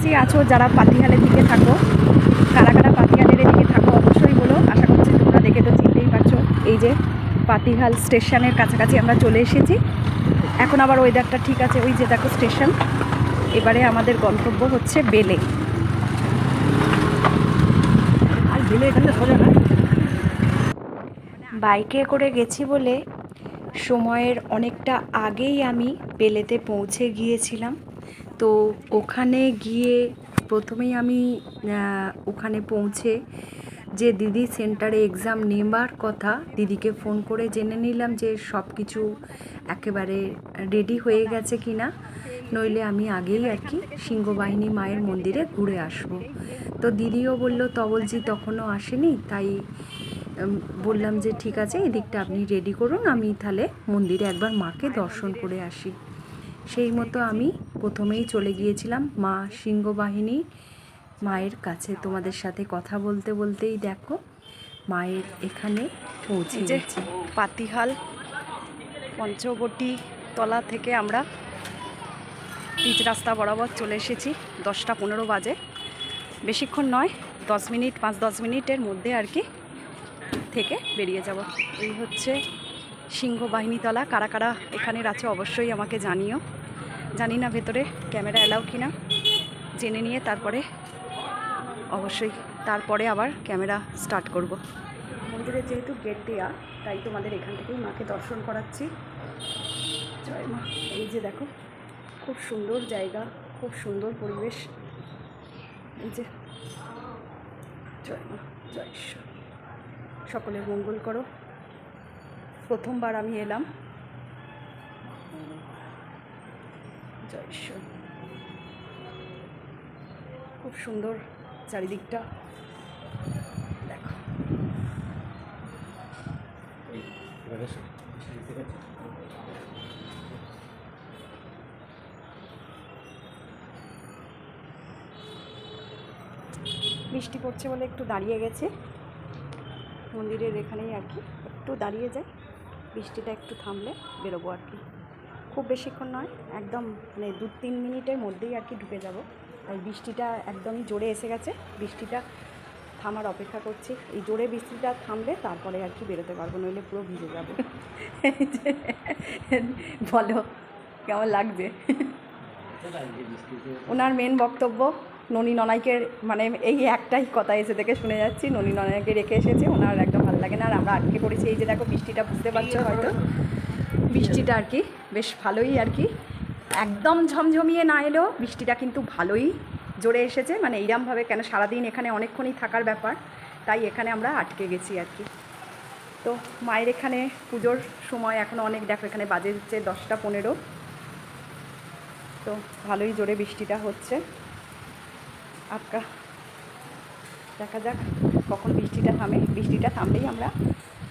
কাছাকাছি আছো যারা পাতিহালের দিকে থাকো, কারা কারা পাতিহালের দিকে থাকো অবশ্যই বলো। আশা করছি তোমরা দেখে তো চিনতেই পারছো। এই যে পাতিহাল স্টেশনের কাছাকাছি আমরা চলে এসেছি। এখন আবার ওয়েদারটা ঠিক আছে, ওই যে দেখো স্টেশন। এবারে আমাদের গন্তব্য হচ্ছে বেলে। আর বেলে এখানে সোজা না, বাইকে করে গেছি বলে সময়ের অনেকটা আগেই আমি বেলেতে পৌঁছে গিয়েছিলাম। তো ওখানে গিয়ে প্রথমেই আমি ওখানে পৌঁছে যে দিদি সেন্টারে এক্সাম নেবার কথা, দিদিকে ফোন করে জেনে নিলাম যে সব কিছু একেবারে রেডি হয়ে গেছে কি না, নইলে আমি আগেই আর কি সিংহবাহিনী মায়ের মন্দিরে ঘুরে আসব। তো দিদিও বলল তবলজি তখনও আসেনি, তাই বললাম যে ঠিক আছে এদিকটা আপনি রেডি করুন, আমি তাহলে মন্দিরে একবার মাকে দর্শন করে আসি। সেই মতো আমি প্রথমেই চলে গিয়েছিলাম মা সিংহবাহিনী মায়ের কাছে। তোমাদের সাথে কথা বলতে বলতেই দেখো মায়ের এখানে পৌঁছে গেছি। পাতিহাল পঞ্চবটি তলা থেকে আমরা পিচ রাস্তা বরাবর চলে এসেছি। 10টা 15 বাজে, বেশিক্ষণ নয়, 10 মিনিট 5-10 মিনিটের মধ্যে আর কি থেকে বেরিয়ে যাব। এই হচ্ছে সিংহবাহিনীতলা। কারা কারা এখানের আছে অবশ্যই আমাকে জানিও। জানি না ভেতরে ক্যামেরা অ্যালাউ কিনা, জেনে নিয়ে তারপরে অবশ্যই তারপরে আবার ক্যামেরা স্টার্ট করব। মন্দিরের যেহেতু গেট দেওয়া, তাই তোমাদের এখান থেকেই মাকে দর্শন করাচ্ছি। জয় মা। এই যে দেখো খুব সুন্দর জায়গা, খুব সুন্দর পরিবেশ। এই যে জয় মা, জয় ঈশ্বর, সকলের মঙ্গল করো। প্রথমবার আমি এলাম। জয় ঈশ্বর। খুব সুন্দর চারিদিকটা দেখো। বৃষ্টি পড়ছে বলে একটু দাঁড়িয়ে গেছে মন্দিরের এখানেই আর কি, একটু দাঁড়িয়ে যাই, বৃষ্টিটা একটু থামলে বেরোবো আর কি। খুব বেশিক্ষণ নয়, একদম মানে 2-3 মিনিটের মধ্যেই আর কি ঢুকে যাব। তাই বৃষ্টিটা একদমই জোরে এসে গেছে, বৃষ্টিটা থামার অপেক্ষা করছি। এই জোরে বৃষ্টিটা থামলে তারপরে আর কি বেরোতে পারবো, নইলে পুরো ভিজে যাবো। বলো কেমন লাগছে? ওনার মেন বক্তব্য ননী ননাইকে, মানে এই একটাই কথা এসে থেকে শুনে যাচ্ছি, ননী ননাইকে রেখে এসেছে, ওনার একদম ভালো লাগে না। আর আমরা আটকে পড়েছি। এই যে দেখো বৃষ্টিটা, বুঝতে পারছো হয়তো, বৃষ্টিটা আর কি বেশ ভালোই আর কি, একদম ঝমঝমিয়ে না এলেও বৃষ্টিটা কিন্তু ভালোই জোরে এসেছে। মানে এইরমভাবে কেন, সারাদিন এখানে অনেকক্ষণই থাকার ব্যাপার, তাই এখানে আমরা আটকে গেছি আর কি। তো মায়ের এখানে পুজোর সময় এখনও অনেক, দেখো এখানে বাজে হচ্ছে 10টা 15। তো ভালোই জোরে বৃষ্টিটা হচ্ছে। আটকা, দেখা যাক কখন বৃষ্টিটা থামে। বৃষ্টিটা থামলেই আমরা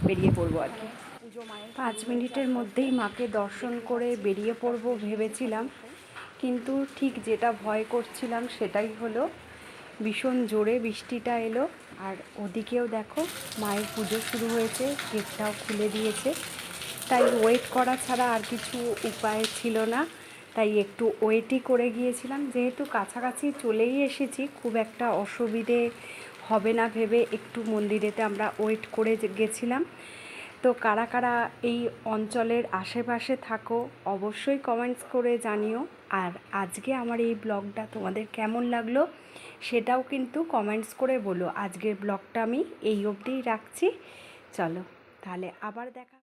বেরিয়ে পড়বো আর কি। 5 মিনিটের মধ্যেই মাকে দর্শন করে বেরিয়ে পড়বো ভেবেছিলাম, কিন্তু ঠিক যেটা ভয় করছিলাম সেটাই হলো। ভীষণ জোরে বৃষ্টিটা এলো। আর ওদিকেও দেখো মায়ের পুজো শুরু হয়েছে, গেটটাও খুলে দিয়েছে। তাই ওয়েট করা ছাড়া আর কিছু উপায় ছিল না, তাই একটু ওয়েটই করে গিয়েছিলাম। যেহেতু কাছাকাছি চলেই এসেছি, খুব একটা অসুবিধে হবে না ভেবে একটু মন্দিরেতে আমরা ওয়েট করে গেছিলাম। তো কারা কারা এই অঞ্চলের আশেপাশে থাকো অবশ্যই কমেন্টস করে জানিও। আর আজকে আমার এই ব্লগটা তোমাদের কেমন লাগলো সেটাও কিন্তু কমেন্টস করে বলো। আজকের ব্লগটা আমি এই অবধিই রাখছি। চলো তাহলে আবার দেখা।